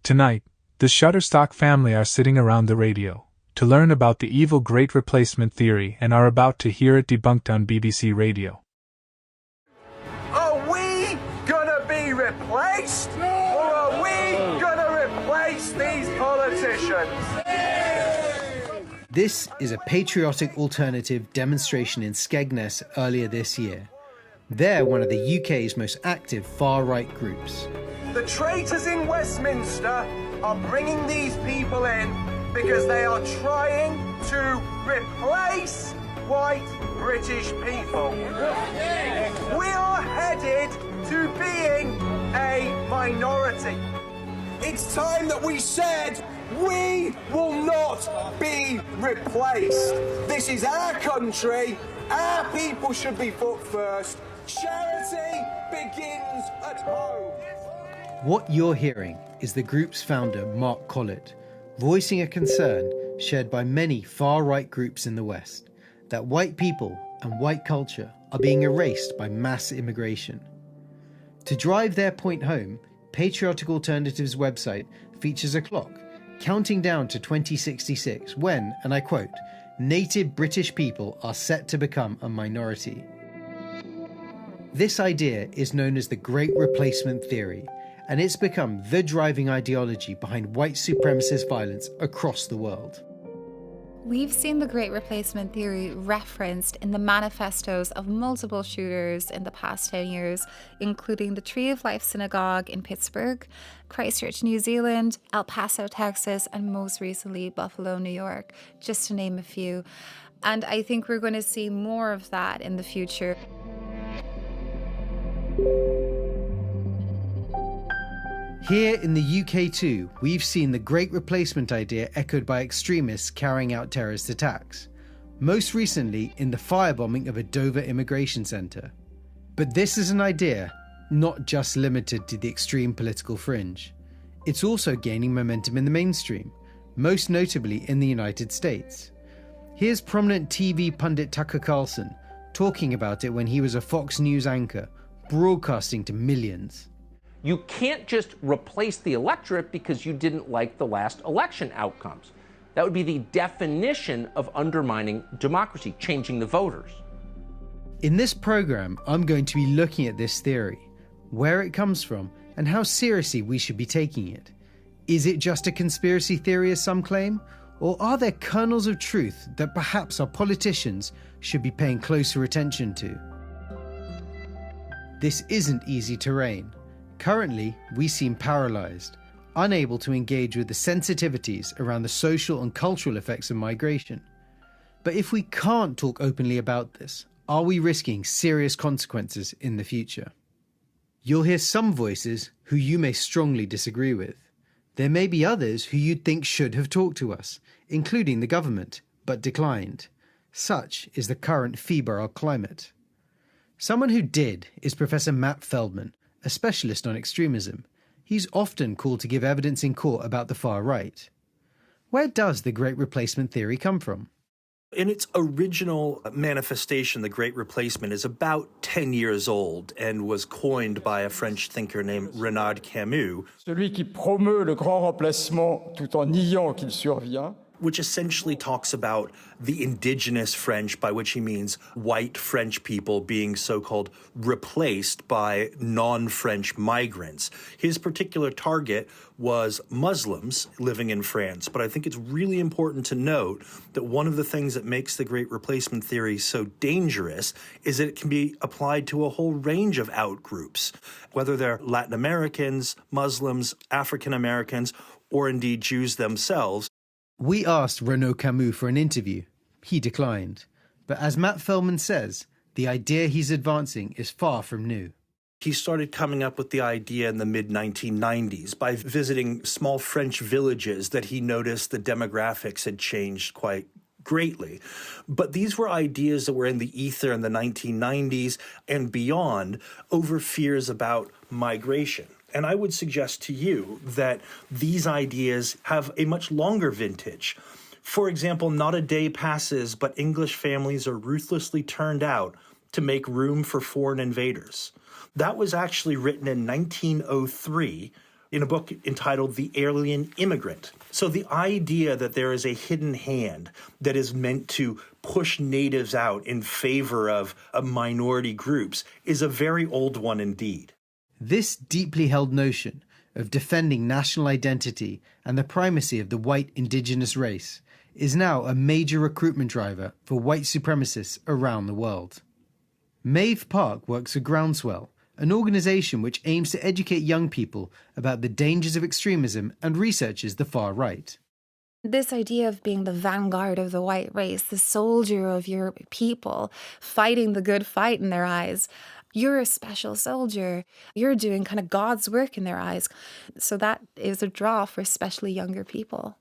Tonight, the Shutterstock family are sitting around the radio to learn about the evil Great Replacement theory and are about to hear it debunked on BBC Radio. Are we gonna be replaced? Or are we gonna replace these politicians? This is a patriotic alternative demonstration in Skegness earlier this year. They're one of the UK's most active far-right groups. The traitors in Westminster are bringing these people in because they are trying to replace white British people. We are headed to being a minority. It's time that we said we will not be replaced. This is our country. Our people should be put first. Charity begins at home. What you're hearing is the group's founder, Mark Collett, voicing a concern shared by many far-right groups in the West, that white people and white culture are being erased by mass immigration. To drive their point home, Patriotic Alternative's website features a clock counting down to 2066 when, and I quote, native British people are set to become a minority. This idea is known as the Great Replacement theory, and it's become the driving ideology behind white supremacist violence across the world. We've seen the Great Replacement theory referenced in the manifestos of multiple shooters in the past 10 years, including the Tree of Life Synagogue in Pittsburgh, Christchurch, New Zealand, El Paso, Texas, and most recently Buffalo, New York, just to name a few. And I think we're going to see more of that in the future. Here in the UK too, we've seen the Great Replacement idea echoed by extremists carrying out terrorist attacks, most recently in the firebombing of a Dover immigration centre. But this is an idea not just limited to the extreme political fringe. It's also gaining momentum in the mainstream, most notably in the United States. Here's prominent TV pundit Tucker Carlson talking about it when he was a Fox News anchor, broadcasting to millions. You can't just replace the electorate because you didn't like the last election outcomes. That would be the definition of undermining democracy, changing the voters. In this program, I'm going to be looking at this theory, where it comes from, and how seriously we should be taking it. Is it just a conspiracy theory as some claim? Or are there kernels of truth that perhaps our politicians should be paying closer attention to? This isn't easy terrain. Currently, we seem paralysed, unable to engage with the sensitivities around the social and cultural effects of migration. But if we can't talk openly about this, are we risking serious consequences in the future? You'll hear some voices who you may strongly disagree with. There may be others who you'd think should have talked to us, including the government, but declined. Such is the current febrile climate. Someone who did is Professor Matt Feldman, a specialist on extremism. He's often called to give evidence in court about the far right. Where does the Great Replacement theory come from? In its original manifestation, the Great Replacement is about 10 years old and was coined by a French thinker named Renaud Camus. Celui qui promeut le grand remplacement tout en niant qu'il survient. Which essentially talks about the indigenous French, by which he means white French people being so-called replaced by non-French migrants. His particular target was Muslims living in France, but I think it's really important to note that one of the things that makes the Great Replacement theory so dangerous is that it can be applied to a whole range of outgroups, whether they're Latin Americans, Muslims, African Americans, or indeed Jews themselves. We asked Renaud Camus for an interview. He declined. But as Matt Feldman says, the idea he's advancing is far from new. He started coming up with the idea in the mid-1990s by visiting small French villages that he noticed the demographics had changed quite greatly. But these were ideas that were in the ether in the 1990s and beyond over fears about migration. And I would suggest to you that these ideas have a much longer vintage. For example, not a day passes but English families are ruthlessly turned out to make room for foreign invaders. That was actually written in 1903 in a book entitled The Alien Immigrant. So the idea that there is a hidden hand that is meant to push natives out in favor of minority groups is a very old one indeed. This deeply held notion of defending national identity and the primacy of the white indigenous race is now a major recruitment driver for white supremacists around the world. Maeve Park works for Groundswell, an organisation which aims to educate young people about the dangers of extremism and researches the far right. This idea of being the vanguard of the white race, the soldier of your people, fighting the good fight in their eyes. You're a special soldier. You're doing kind of God's work in their eyes. So that is a draw for especially younger people.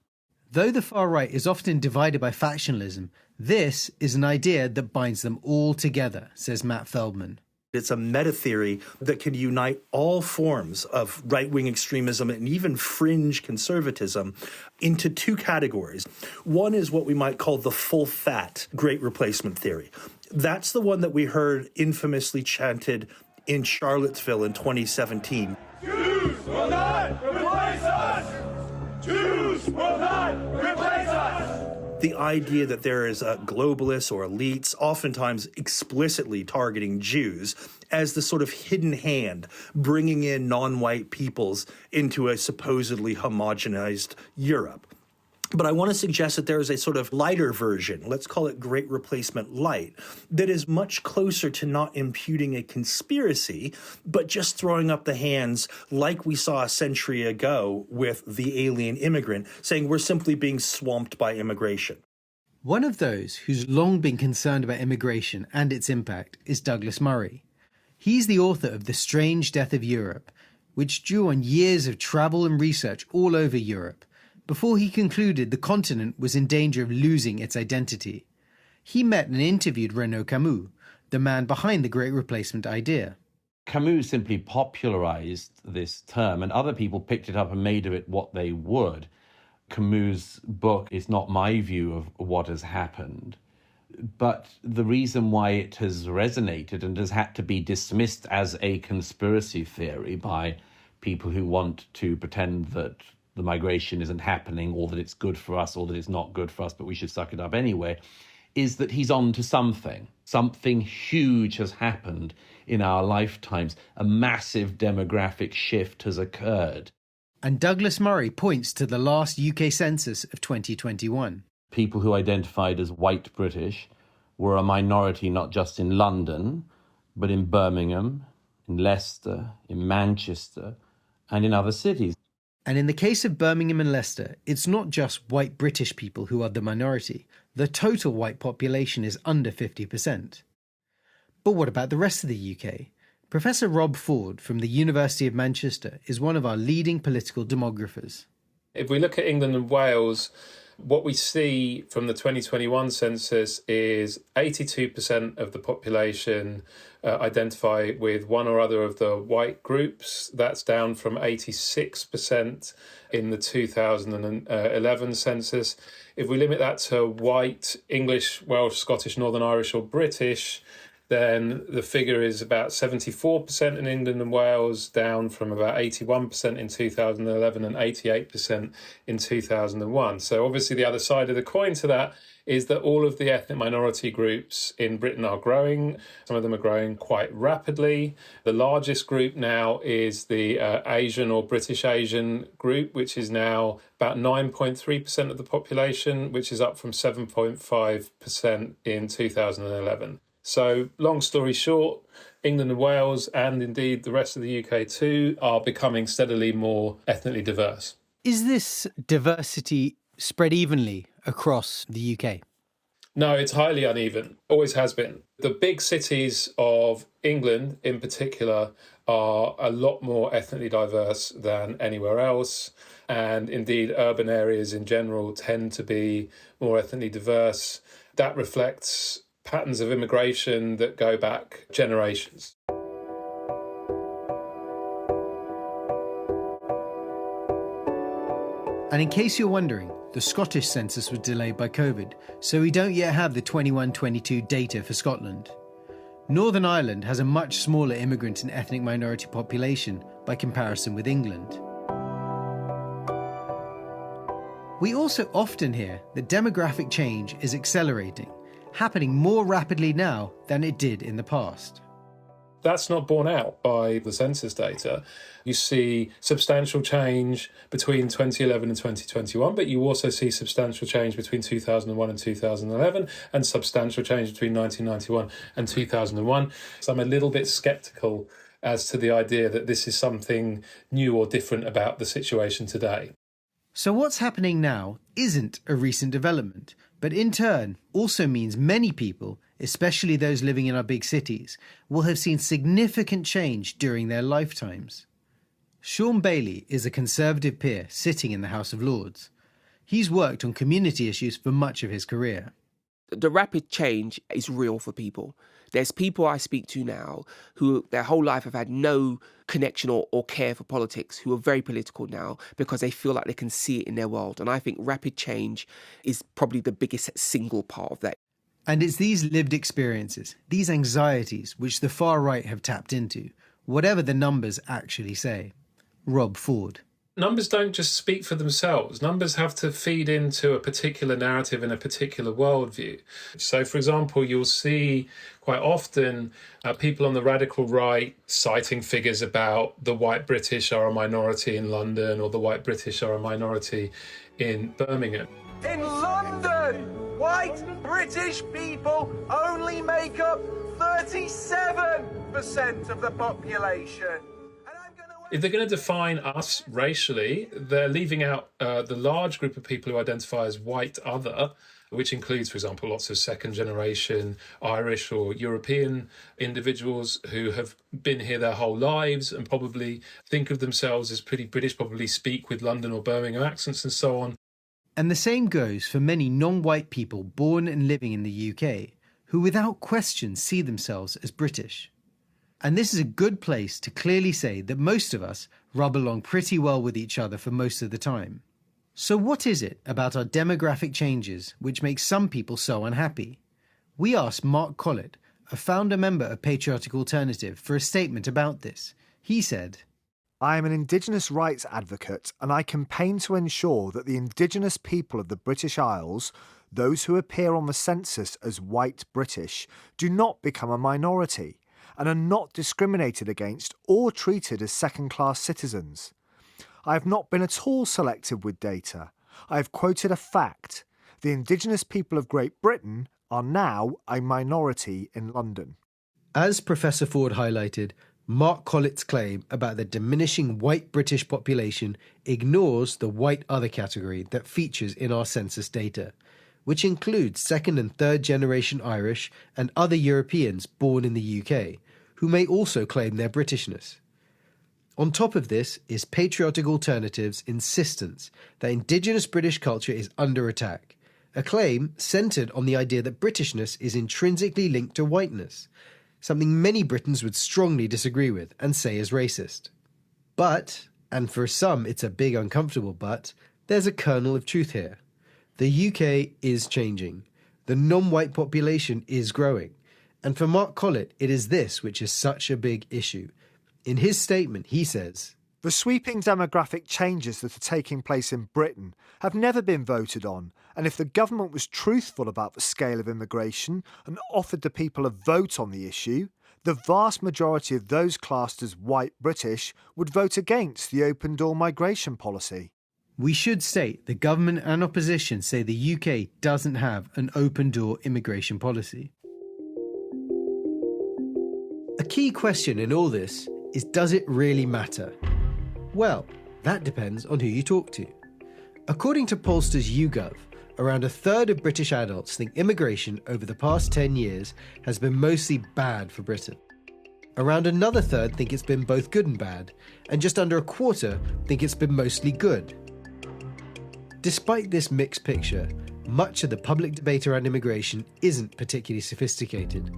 Though the far right is often divided by factionalism, this is an idea that binds them all together, says Matt Feldman. It's a meta-theory that can unite all forms of right-wing extremism and even fringe conservatism into two categories. One is what we might call the full-fat Great Replacement theory. That's the one that we heard infamously chanted in Charlottesville in 2017. Jews will not replace us! Jews will not replace us! The idea that there is globalists or elites, oftentimes explicitly targeting Jews, as the sort of hidden hand bringing in non-white peoples into a supposedly homogenized Europe. But I want to suggest that there is a sort of lighter version, let's call it Great Replacement Light, that is much closer to not imputing a conspiracy, but just throwing up the hands like we saw a century ago with the alien immigrant, saying we're simply being swamped by immigration. One of those who's long been concerned about immigration and its impact is Douglas Murray. He's the author of The Strange Death of Europe, which drew on years of travel and research all over Europe, before he concluded the continent was in danger of losing its identity. He met and interviewed Renaud Camus, the man behind the Great Replacement idea. Camus simply popularized this term, and other people picked it up and made of it what they would. Camus' book is not my view of what has happened, but the reason why it has resonated and has had to be dismissed as a conspiracy theory by people who want to pretend that the migration isn't happening or that it's good for us or that it's not good for us, but we should suck it up anyway, is that he's on to something. Something huge has happened in our lifetimes. A massive demographic shift has occurred. And Douglas Murray points to the last UK census of 2021. People who identified as white British were a minority not just in London, but in Birmingham, in Leicester, in Manchester, and in other cities. And in the case of Birmingham and Leicester, it's not just white British people who are the minority. The total white population is under 50%. But what about the rest of the UK? Professor Rob Ford from the University of Manchester is one of our leading political demographers. If we look at England and Wales, what we see from the 2021 census is 82% of the population identify with one or other of the white groups. That's down from 86% in the 2011 census. If we limit that to white, English, Welsh, Scottish, Northern Irish or British, then the figure is about 74% in England and Wales, down from about 81% in 2011 and 88% in 2001. So obviously the other side of the coin to that is that all of the ethnic minority groups in Britain are growing. Some of them are growing quite rapidly. The largest group now is the Asian or British Asian group, which is now about 9.3% of the population, which is up from 7.5% in 2011. So, long story short, England and Wales, and indeed the rest of the UK too, are becoming steadily more ethnically diverse. Is this diversity spread evenly across the UK? No, it's highly uneven. Always has been. The big cities of England in particular are a lot more ethnically diverse than anywhere else. And indeed, urban areas in general tend to be more ethnically diverse. That reflects patterns of immigration that go back generations. And in case you're wondering, the Scottish census was delayed by COVID, so we don't yet have the 21-22 data for Scotland. Northern Ireland has a much smaller immigrant and ethnic minority population by comparison with England. We also often hear that demographic change is accelerating, happening more rapidly now than it did in the past. That's not borne out by the census data. You see substantial change between 2011 and 2021, but you also see substantial change between 2001 and 2011, and substantial change between 1991 and 2001. So I'm a little bit sceptical as to the idea that this is something new or different about the situation today. So what's happening now isn't a recent development, but in turn also means many people, especially those living in our big cities, will have seen significant change during their lifetimes. Sean Bailey is a Conservative peer sitting in the House of Lords. He's worked on community issues for much of his career. The rapid change is real for people. There's people I speak to now who their whole life have had no connection or care for politics, who are very political now because they feel like they can see it in their world. And I think rapid change is probably the biggest single part of that. And it's these lived experiences, these anxieties, which the far right have tapped into, whatever the numbers actually say. Rob Ford. Numbers don't just speak for themselves. Numbers have to feed into a particular narrative and a particular worldview. So, for example, you'll see quite often people on the radical right citing figures about the white British are a minority in London or the white British are a minority in Birmingham. In London, white British people only make up 37% of the population. If they're going to define us racially, they're leaving out the large group of people who identify as white other, which includes, for example, lots of second-generation Irish or European individuals who have been here their whole lives and probably think of themselves as pretty British, probably speak with London or Birmingham accents and so on. And the same goes for many non-white people born and living in the UK, who without question see themselves as British. And this is a good place to clearly say that most of us rub along pretty well with each other for most of the time. So what is it about our demographic changes which makes some people so unhappy? We asked Mark Collett, a founder member of Patriotic Alternative, for a statement about this. He said, I am an Indigenous rights advocate and I campaign to ensure that the Indigenous people of the British Isles, those who appear on the census as white British, do not become a minority and are not discriminated against or treated as second-class citizens. I have not been at all selective with data. I have quoted a fact. The Indigenous people of Great Britain are now a minority in London. As Professor Ford highlighted, Mark Collett's claim about the diminishing white British population ignores the white other category that features in our census data, which includes second and third generation Irish and other Europeans born in the UK, who may also claim their Britishness. On top of this is Patriotic Alternative's insistence that Indigenous British culture is under attack, a claim centred on the idea that Britishness is intrinsically linked to whiteness, something many Britons would strongly disagree with and say is racist. But, and for some it's a big uncomfortable but, there's a kernel of truth here. The UK is changing. The non-white population is growing. And for Mark Collett, it is this which is such a big issue. In his statement, he says, The sweeping demographic changes that are taking place in Britain have never been voted on, and if the government was truthful about the scale of immigration and offered the people a vote on the issue, the vast majority of those classed as white British would vote against the open-door migration policy. We should state the government and opposition say the UK doesn't have an open-door immigration policy. A key question in all this is, does it really matter? Well, that depends on who you talk to. According to pollsters YouGov, around a third of British adults think immigration over the past 10 years has been mostly bad for Britain. Around another third think it's been both good and bad, and just under a quarter think it's been mostly good. Despite this mixed picture, much of the public debate around immigration isn't particularly sophisticated.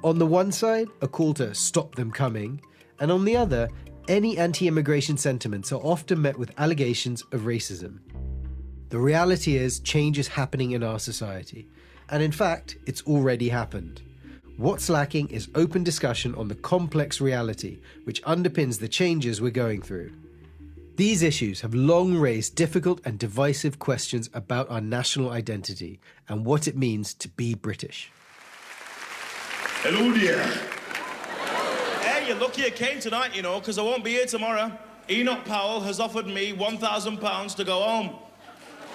On the one side, a call to stop them coming, and on the other, any anti-immigration sentiments are often met with allegations of racism. The reality is, change is happening in our society, and in fact, it's already happened. What's lacking is open discussion on the complex reality which underpins the changes we're going through. These issues have long raised difficult and divisive questions about our national identity and what it means to be British. Hello there. Hey, you're lucky I came tonight, you know, because I won't be here tomorrow. Enoch Powell has offered me £1,000 to go home,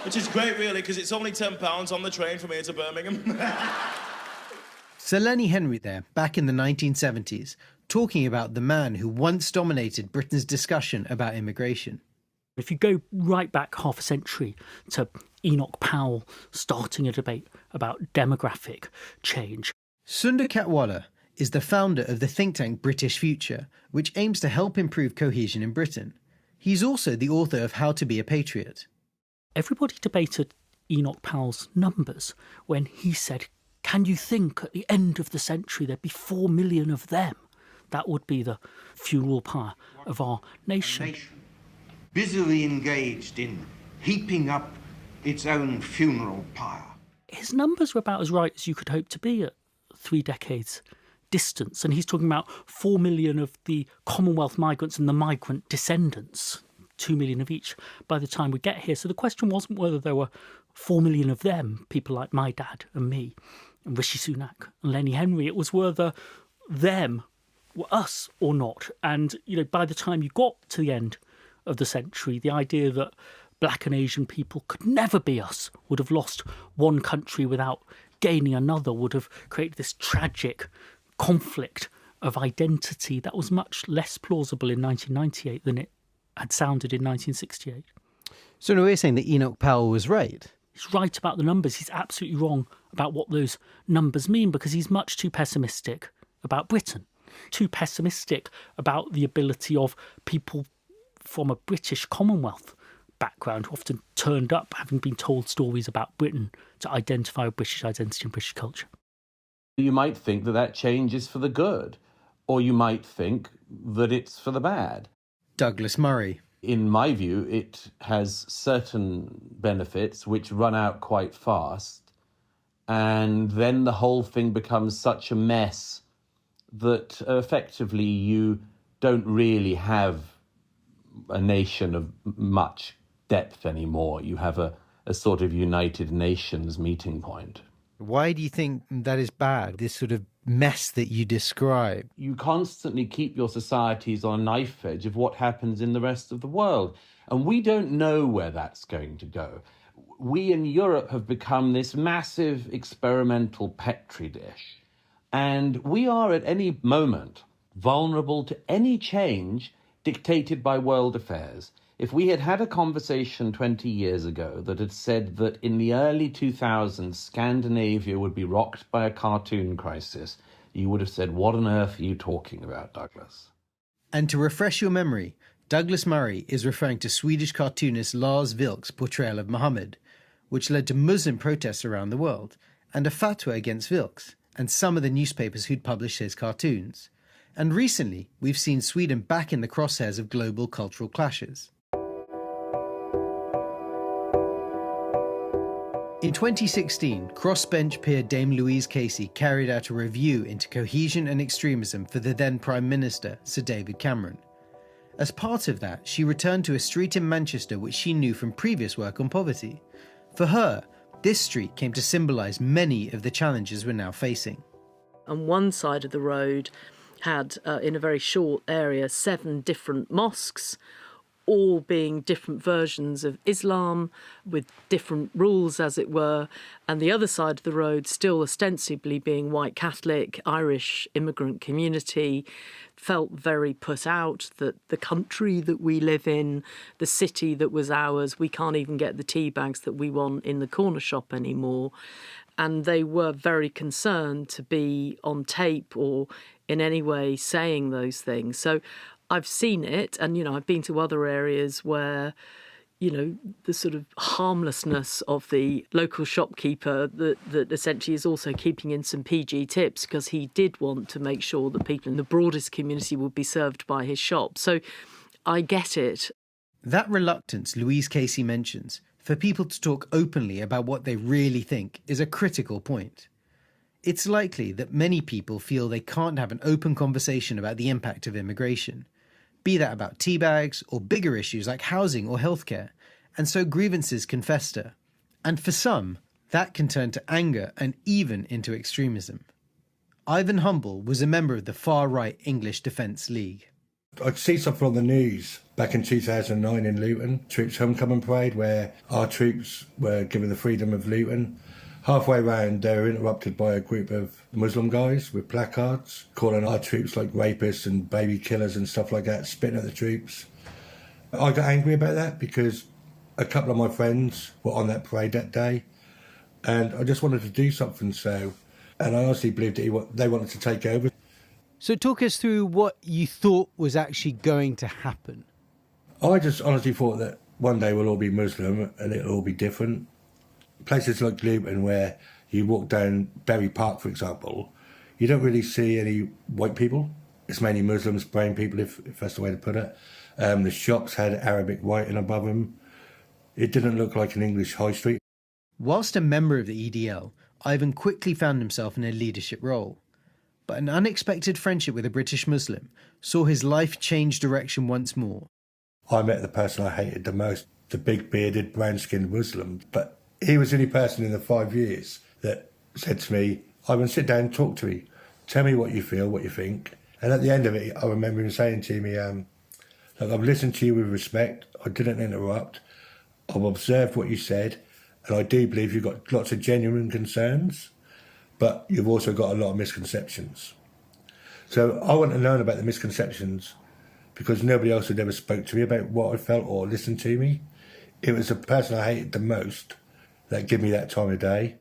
which is great, really, because it's only £10 on the train from here to Birmingham. Sir Lenny Henry there, back in the 1970s, talking about the man who once dominated Britain's discussion about immigration. If you go right back half a century to Enoch Powell starting a debate about demographic change. Sundar Katwala is the founder of the think tank British Future, which aims to help improve cohesion in Britain. He's also the author of How to Be a Patriot. Everybody debated Enoch Powell's numbers when he said, can you think at the end of the century there'd be 4 million of them? That would be the funeral pyre of our nation. Busily engaged in heaping up its own funeral pyre. His numbers were about as right as you could hope to be at 3 decades distance, and he's talking about 4 million of the Commonwealth migrants and the migrant descendants, 2 million of each by the time we get here. So the question wasn't whether there were 4 million of them, people like my dad and me and Rishi Sunak and Lenny Henry. It was whether them were us or not. And, you know, by the time you got to the end of the century, the idea that black and Asian people could never be us, would have lost one country without gaining another, would have created this tragic conflict of identity that was much less plausible in 1998 than it had sounded in 1968. So in a way, saying that Enoch Powell was right. He's right about the numbers. He's absolutely wrong about what those numbers mean, because he's much too pessimistic about Britain, too pessimistic about the ability of people from a British Commonwealth background who often turned up having been told stories about Britain to identify with British identity and British culture. You might think that that change is for the good, or you might think that it's for the bad. Douglas Murray. In my view, it has certain benefits which run out quite fast, and then the whole thing becomes such a mess that effectively you don't really have a nation of much depth anymore. You have a sort of United Nations meeting point. Why do you think that is bad, this sort of mess that you describe? You constantly keep your societies on a knife edge of what happens in the rest of the world. And we don't know where that's going to go. We in Europe have become this massive experimental petri dish. And we are at any moment vulnerable to any change dictated by world affairs. If we had had a conversation 20 years ago that had said that in the early 2000s, Scandinavia would be rocked by a cartoon crisis, you would have said, what on earth are you talking about, Douglas? And to refresh your memory, Douglas Murray is referring to Swedish cartoonist Lars Vilks' portrayal of Muhammad, which led to Muslim protests around the world, and a fatwa against Vilks and some of the newspapers who'd published his cartoons. And recently, we've seen Sweden back in the crosshairs of global cultural clashes. In 2016, crossbench peer Dame Louise Casey carried out a review into cohesion and extremism for the then Prime Minister, Sir David Cameron. As part of that, she returned to a street in Manchester which she knew from previous work on poverty. For her, this street came to symbolise many of the challenges we're now facing. On one side of the road had, in a very short area, 7 different mosques, all being different versions of Islam with different rules, as it were, and the other side of the road still ostensibly being white Catholic, Irish immigrant community, felt very put out that the country that we live in, the city that was ours, we can't even get the tea bags that we want in the corner shop anymore. And they were very concerned to be on tape or in any way saying those things. So I've seen it, and, you know, I've been to other areas where, you know, the sort of harmlessness of the local shopkeeper that essentially is also keeping in some PG tips because he did want to make sure that people in the broadest community would be served by his shop. So I get it. That reluctance Louise Casey mentions for people to talk openly about what they really think is a critical point. It's likely that many people feel they can't have an open conversation about the impact of immigration. be that about tea bags or bigger issues like housing or healthcare, and so grievances can fester. And for some, that can turn to anger and even into extremism. Ivan Humble was a member of the far-right English Defence League. I could see something on the news back in 2009 in Luton, Troops Homecoming Parade, where our troops were given the freedom of Luton. Halfway round, they were interrupted by a group of Muslim guys with placards, calling our troops like rapists and baby killers and stuff like that, spitting at the troops. I got angry about that because a couple of my friends were on that parade that day, and I just wanted to do something, and I honestly believed that they wanted to take over. So talk us through what you thought was actually going to happen. I just honestly thought that one day we'll all be Muslim and it'll all be different. Places like Luton, where you walk down Berry Park, for example, you don't really see any white people. It's mainly Muslims, brown people, if that's the way to put it. The shops had Arabic writing above them. It didn't look like an English high street. Whilst a member of the EDL, Ivan quickly found himself in a leadership role. But an unexpected friendship with a British Muslim saw his life change direction once more. I met the person I hated the most, the big bearded, brown-skinned Muslim. But he was the only person in the 5 years that said to me, Ivan, sit down and talk to me. Tell me what you feel, what you think. And at the end of it, I remember him saying to me, look, I've listened to you with respect. I didn't interrupt. I've observed what you said. And I do believe you've got lots of genuine concerns, but you've also got a lot of misconceptions. So I want to learn about the misconceptions because nobody else had ever spoke to me about what I felt or listened to me. It was the person I hated the most that gave me that time of day.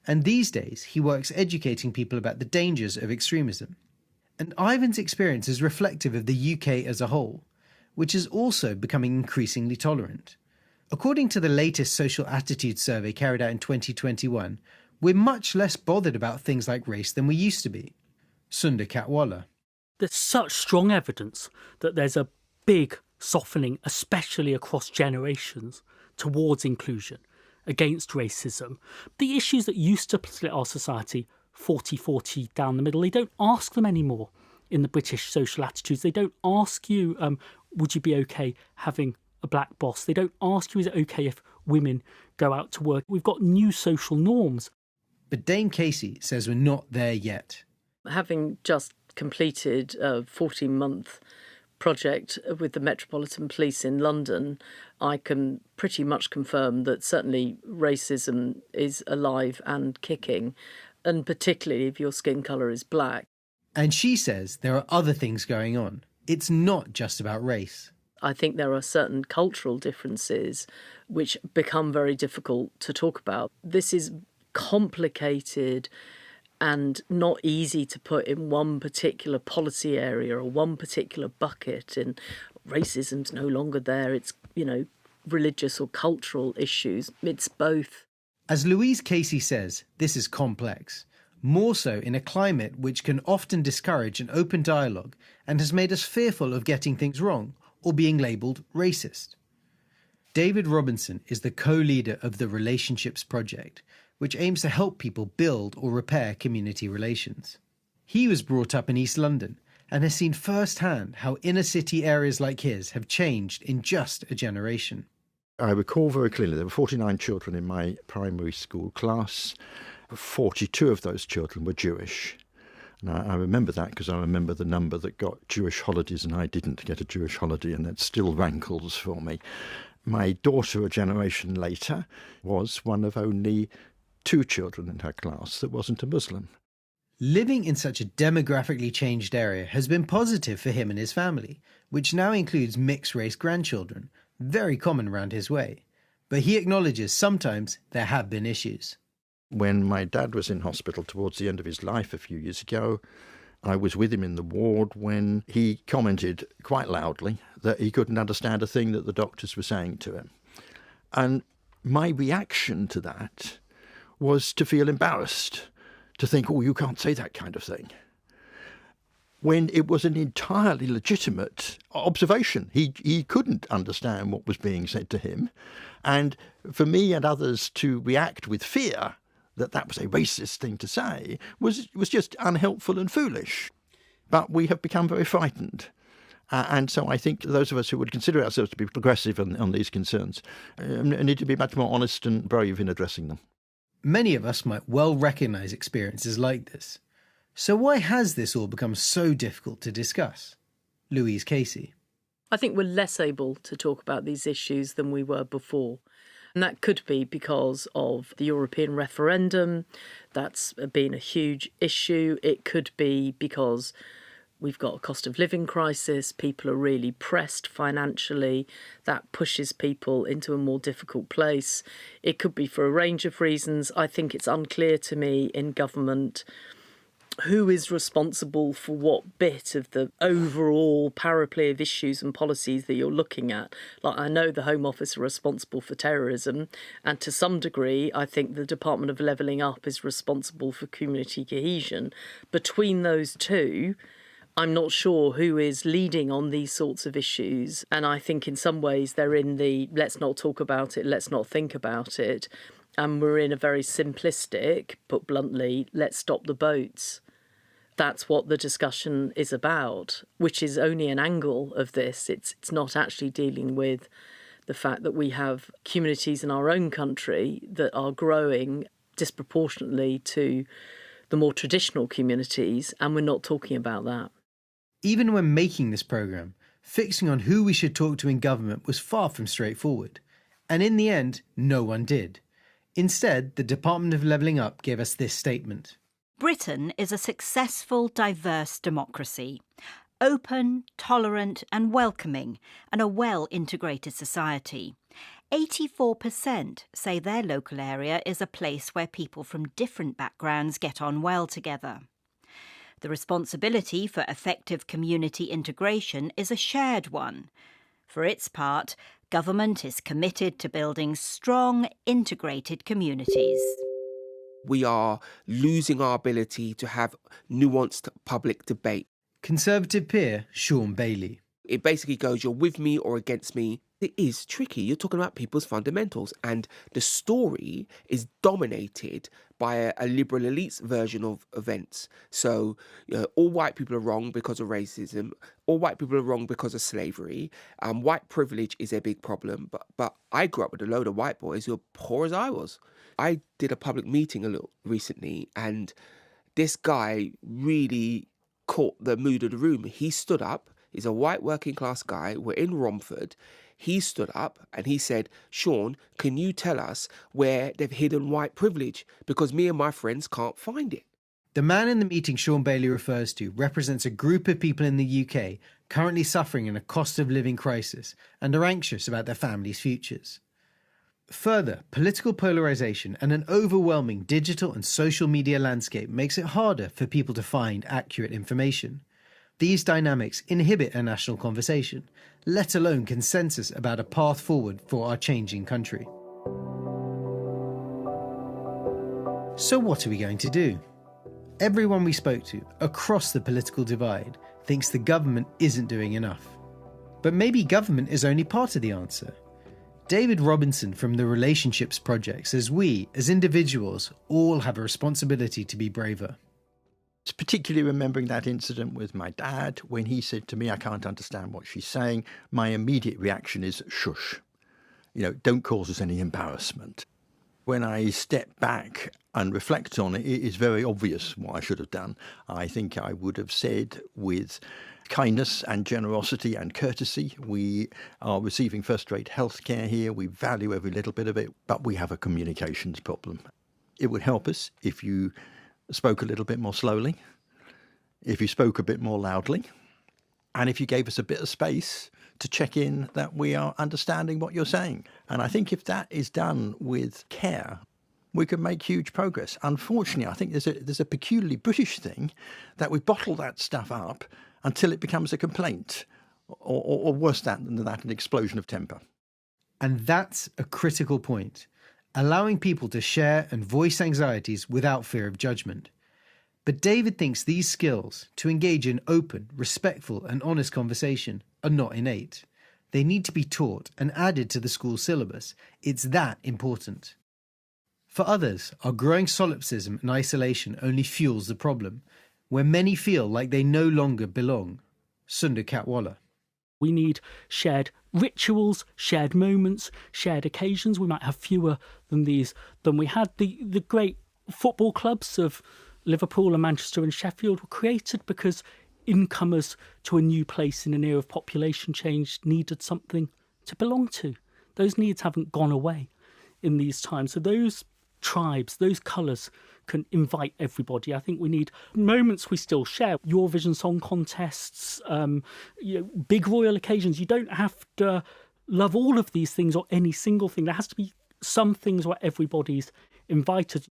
And these days, he works educating people about the dangers of extremism. And Ivan's experience is reflective of the UK as a whole, which is also becoming increasingly tolerant. According to the latest social attitude survey carried out in 2021, we're much less bothered about things like race than we used to be. Sundar Katwala. There's such strong evidence that there's a big softening, especially across generations, towards inclusion, against racism. The issues that used to split our society 40-40 down the middle, they don't ask them anymore in the British social attitudes. They don't ask you, would you be okay having a black boss? They don't ask you, is it okay if women go out to work? We've got new social norms. But Dame Casey says we're not there yet. Having just completed a 14-month project with the Metropolitan Police in London, I can pretty much confirm that certainly racism is alive and kicking, and particularly if your skin colour is black. And she says there are other things going on. It's not just about race. I think there are certain cultural differences which become very difficult to talk about. This is complicated and not easy to put in one particular policy area or one particular bucket. And racism's no longer there. It's, religious or cultural issues. It's both. As Louise Casey says, this is complex, more so in a climate which can often discourage an open dialogue and has made us fearful of getting things wrong or being labelled racist. David Robinson is the co-leader of the Relationships Project, which aims to help people build or repair community relations. He was brought up in East London and has seen firsthand how inner city areas like his have changed in just a generation. I recall very clearly there were 49 children in my primary school class. 42 of those children were Jewish. And I remember that because I remember the number that got Jewish holidays and I didn't get a Jewish holiday, and that still rankles for me. My daughter, a generation later, was one of only 2 children in her class that wasn't a Muslim. Living in such a demographically changed area has been positive for him and his family, which now includes mixed-race grandchildren, very common around his way. But he acknowledges sometimes there have been issues. When my dad was in hospital towards the end of his life a few years ago, I was with him in the ward when he commented quite loudly that he couldn't understand a thing that the doctors were saying to him. And my reaction to that was to feel embarrassed, to think, oh, you can't say that kind of thing, when it was an entirely legitimate observation. He couldn't understand what was being said to him. And for me and others to react with fear that that was a racist thing to say was just unhelpful and foolish. But we have become very frightened. And so I think those of us who would consider ourselves to be progressive on these concerns need to be much more honest and brave in addressing them. Many of us might well recognise experiences like this. So why has this all become so difficult to discuss? Louise Casey. I think we're less able to talk about these issues than we were before. And that could be because of the European referendum. That's been a huge issue. It could be because we've got a cost of living crisis. People are really pressed financially. That pushes people into a more difficult place. It could be for a range of reasons. I think it's unclear to me in government who is responsible for what bit of the overall panoply of issues and policies that you're looking at. Like, I know the Home Office are responsible for terrorism, and to some degree, I think the Department of Levelling Up is responsible for community cohesion. Between those two, I'm not sure who is leading on these sorts of issues. And I think in some ways they're in the let's not talk about it, let's not think about it. And we're in a very simplistic, put bluntly, let's stop the boats. That's what the discussion is about, which is only an angle of this. It's not actually dealing with the fact that we have communities in our own country that are growing disproportionately to the more traditional communities, and we're not talking about that. Even when making this programme, fixing on who we should talk to in government was far from straightforward. And in the end, no one did. Instead, the Department of Levelling Up gave us this statement. Britain is a successful, diverse democracy, open, tolerant and welcoming, and a well-integrated society. 84% say their local area is a place where people from different backgrounds get on well together. The responsibility for effective community integration is a shared one. For its part, government is committed to building strong, integrated communities. We are losing our ability to have nuanced public debate. Conservative peer Sean Bailey. It basically goes, you're with me or against me. It is tricky. You're talking about people's fundamentals, and the story is dominated by a liberal elite's version of events. So, all white people are wrong because of racism. All white people are wrong because of slavery. White privilege is a big problem. But I grew up with a load of white boys who were poor as I was. I did a public meeting a little recently, and this guy really caught the mood of the room. He stood up. He's a white working class guy. We're in Romford. He stood up and he said, Sean, can you tell us where they've hidden white privilege? Because me and my friends can't find it. The man in the meeting Sean Bailey refers to represents a group of people in the UK currently suffering in a cost of living crisis and are anxious about their families' futures. Further, political polarisation and an overwhelming digital and social media landscape makes it harder for people to find accurate information. These dynamics inhibit a national conversation, let alone consensus about a path forward for our changing country. So what are we going to do? Everyone we spoke to, across the political divide, thinks the government isn't doing enough. But maybe government is only part of the answer. David Robinson from the Relationships Project says we, as individuals, all have a responsibility to be braver. It's particularly remembering that incident with my dad when he said to me, I can't understand what she's saying. My immediate reaction is shush. Don't cause us any embarrassment. When I step back and reflect on it, it is very obvious what I should have done. I think I would have said with kindness and generosity and courtesy, we are receiving first-rate healthcare here. We value every little bit of it, but we have a communications problem. It would help us if you spoke a little bit more slowly, if you spoke a bit more loudly, and if you gave us a bit of space to check in that we are understanding what you're saying. And I think if that is done with care, we can make huge progress. Unfortunately, I think there's a peculiarly British thing that we bottle that stuff up until it becomes a complaint, or worse than that, an explosion of temper. And that's a critical point. Allowing people to share and voice anxieties without fear of judgment. But David thinks these skills, to engage in open, respectful and honest conversation, are not innate. They need to be taught and added to the school syllabus. It's that important. For others, our growing solipsism and isolation only fuels the problem, where many feel like they no longer belong. Sundar Katwala. We need shared rituals, shared moments, shared occasions. We might have fewer than these than we had. The great football clubs of Liverpool and Manchester and Sheffield were created because incomers to a new place in an era of population change needed something to belong to. Those needs haven't gone away in these times. So those tribes, those colours can invite everybody. I think we need moments we still share. Eurovision Song Contests, big royal occasions. You don't have to love all of these things or any single thing. There has to be some things where everybody's invited.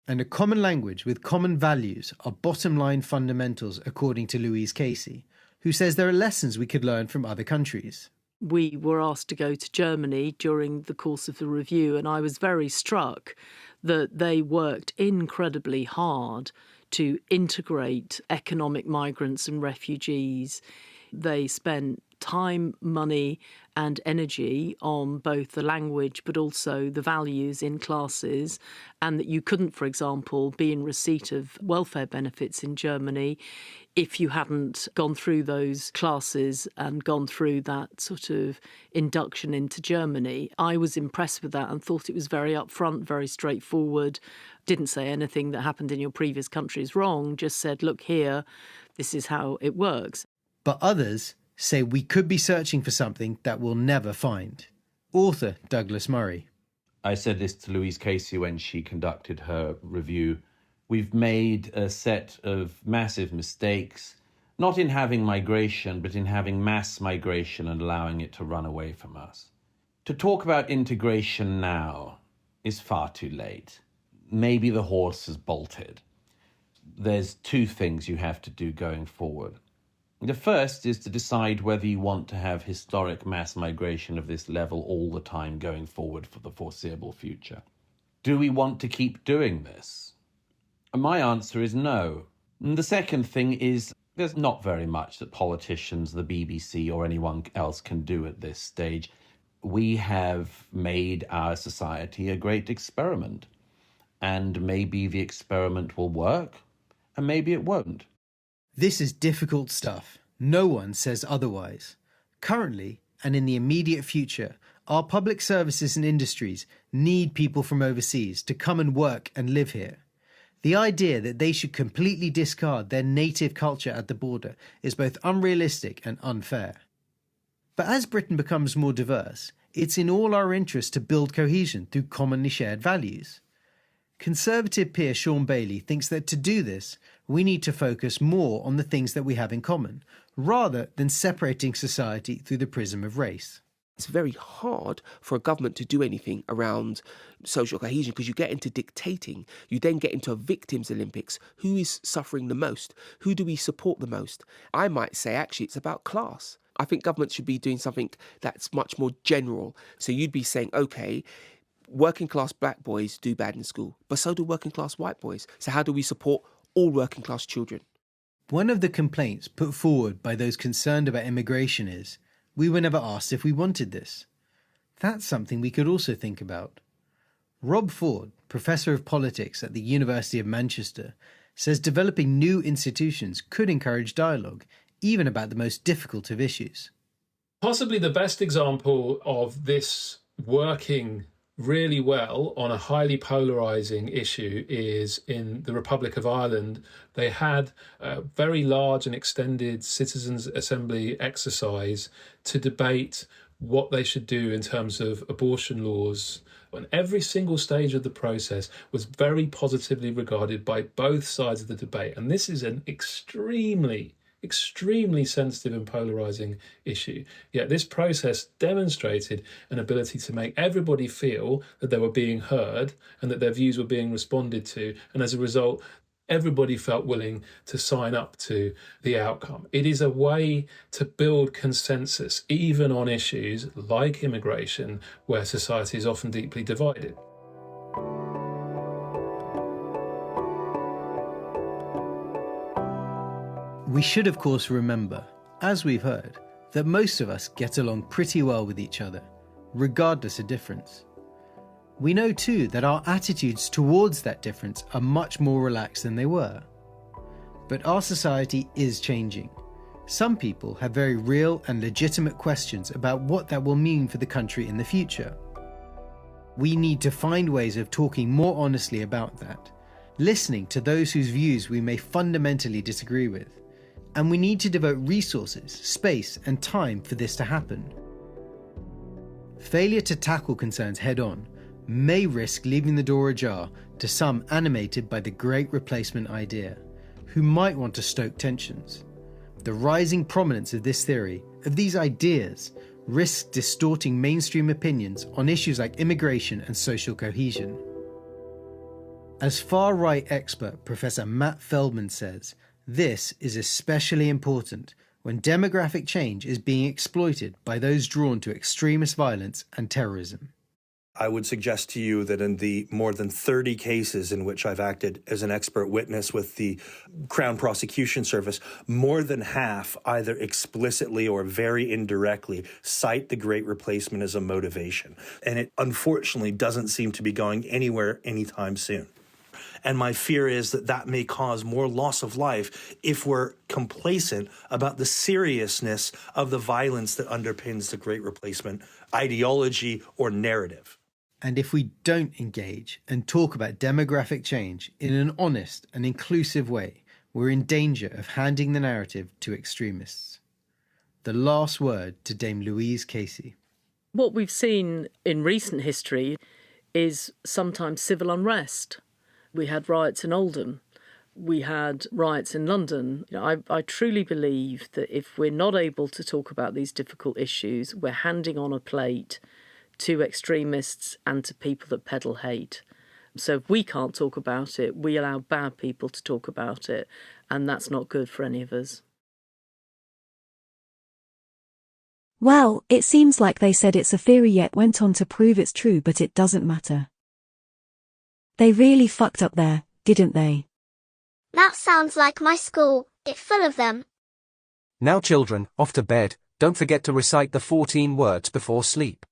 And a common language with common values are bottom line fundamentals, according to Louise Casey, who says there are lessons we could learn from other countries. We were asked to go to Germany during the course of the review, and I was very struck that they worked incredibly hard to integrate economic migrants and refugees. They spent time, money and energy on both the language but also the values in classes, and that you couldn't, for example, be in receipt of welfare benefits in Germany if you hadn't gone through those classes and gone through that sort of induction into Germany. I was impressed with that and thought it was very upfront, very straightforward. Didn't say anything that happened in your previous country is wrong, just said, look here, this is how it works. But others say we could be searching for something that we'll never find. Author Douglas Murray. I said this to Louise Casey when she conducted her review. We've made a set of massive mistakes, not in having migration, but in having mass migration and allowing it to run away from us. To talk about integration now is far too late. Maybe the horse has bolted. There's two things you have to do going forward. The first is to decide whether you want to have historic mass migration of this level all the time going forward for the foreseeable future. Do we want to keep doing this? My answer is no. And the second thing is there's not very much that politicians, the BBC or anyone else can do at this stage. We have made our society a great experiment. And maybe the experiment will work, and maybe it won't. This is difficult stuff. No one says otherwise. Currently, and in the immediate future, our public services and industries need people from overseas to come and work and live here. The idea that they should completely discard their native culture at the border is both unrealistic and unfair. But as Britain becomes more diverse, it's in all our interest to build cohesion through commonly shared values. Conservative peer Sean Bailey thinks that to do this, we need to focus more on the things that we have in common, rather than separating society through the prism of race. It's very hard for a government to do anything around social cohesion because you get into dictating. You then get into a victims Olympics. Who is suffering the most? Who do we support the most? I might say, actually, it's about class. I think government should be doing something that's much more general. So you'd be saying, OK, working class black boys do bad in school, but so do working class white boys. So how do we support all working class children? One of the complaints put forward by those concerned about immigration is, we were never asked if we wanted this. That's something we could also think about. Rob Ford, Professor of Politics at the University of Manchester, says developing new institutions could encourage dialogue, even about the most difficult of issues. Possibly the best example of this working really well on a highly polarising issue is in the Republic of Ireland. They had a very large and extended citizens' assembly exercise to debate what they should do in terms of abortion laws. And every single stage of the process was very positively regarded by both sides of the debate. And this is an extremely sensitive and polarising issue. Yet this process demonstrated an ability to make everybody feel that they were being heard and that their views were being responded to. And as a result, everybody felt willing to sign up to the outcome. It is a way to build consensus, even on issues like immigration, where society is often deeply divided. We should, of course, remember, as we've heard, that most of us get along pretty well with each other, regardless of difference. We know too that our attitudes towards that difference are much more relaxed than they were. But our society is changing. Some people have very real and legitimate questions about what that will mean for the country in the future. We need to find ways of talking more honestly about that, listening to those whose views we may fundamentally disagree with. And we need to devote resources, space, and time for this to happen. Failure to tackle concerns head-on may risk leaving the door ajar to some animated by the Great Replacement idea, who might want to stoke tensions. The rising prominence of this theory, of these ideas, risks distorting mainstream opinions on issues like immigration and social cohesion. As far-right expert Professor Matt Feldman says, this is especially important when demographic change is being exploited by those drawn to extremist violence and terrorism. I would suggest to you that in the more than 30 cases in which I've acted as an expert witness with the Crown Prosecution Service, more than half, either explicitly or very indirectly, cite the Great Replacement as a motivation. And it unfortunately doesn't seem to be going anywhere anytime soon. And my fear is that that may cause more loss of life if we're complacent about the seriousness of the violence that underpins the Great Replacement ideology or narrative. And if we don't engage and talk about demographic change in an honest and inclusive way, we're in danger of handing the narrative to extremists. The last word to Dame Louise Casey. What we've seen in recent history is sometimes civil unrest. We had riots in Oldham. We had riots in London. I truly believe that if we're not able to talk about these difficult issues, we're handing on a plate to extremists and to people that peddle hate. So if we can't talk about it, we allow bad people to talk about it, and that's not good for any of us. Well, it seems like they said it's a theory yet went on to prove it's true, but it doesn't matter. They really fucked up there, didn't they? That sounds like my school, it's full of them. Now children, off to bed, don't forget to recite the 14 words before sleep.